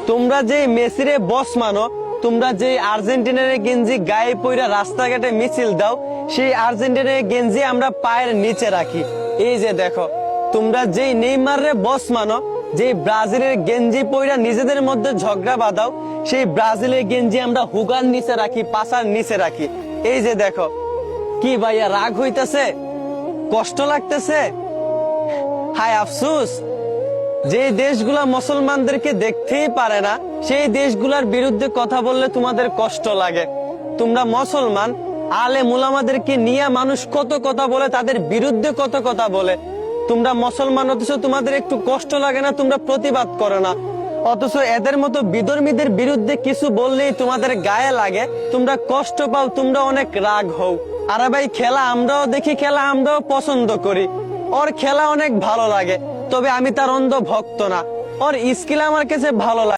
তোমরা যে মেসিরে বস মানো, তোমরা যে আর্জেন্টিনার গেঞ্জি গায়ে পইরা রাস্তাঘাটে মিছিল দাও, সেই আর্জেন্টিনার গেঞ্জি আমরা পায়ের নিচে রাখি। এই যে দেখো, তোমরা যেই নেইমারে বস মানো, যে ব্রাজিলের গেঞ্জি পইরা নিজেদের মধ্যে ঝগড়া বাঁধাও, সেই ব্রাজিলের গেঞ্জি আমরা হুগার নিচে রাখি, পাছার নিচে রাখি। এই যে দেখো, কি ভাইয়া রাগ হইতাছে, কষ্ট লাগতেছে, হায় আফসোস। যে দেশগুলা মুসলমানদেরকে দেখতেই পারে না, সেই দেশগুলার বিরুদ্ধে কথা বললে তোমাদের কষ্ট লাগে। তোমরা মুসলমান, আলেম উলামাদেরকে নিয়ে মানুষ কত কথা বলে, তাদের বিরুদ্ধে কত কথা বলে। তোমরা মুসলমান অথচ তোমাদের একটু কষ্ট লাগে না, তোমরা প্রতিবাদ করো না। অথচ এদের মতো বিধর্মীদের বিরুদ্ধে কিছু বললেই তোমাদের গায়ে লাগে, তোমরা কষ্ট পাও, তোমরা অনেক রাগ হও। আরে ভাই, খেলা আমরাও দেখি, খেলা আমরাও পছন্দ করি, ওর খেলা অনেক ভালো লাগে, তবে আমি তার অন্ধ ভক্ত না, ওর স্কিল আমার কাছে ভালো লাগে।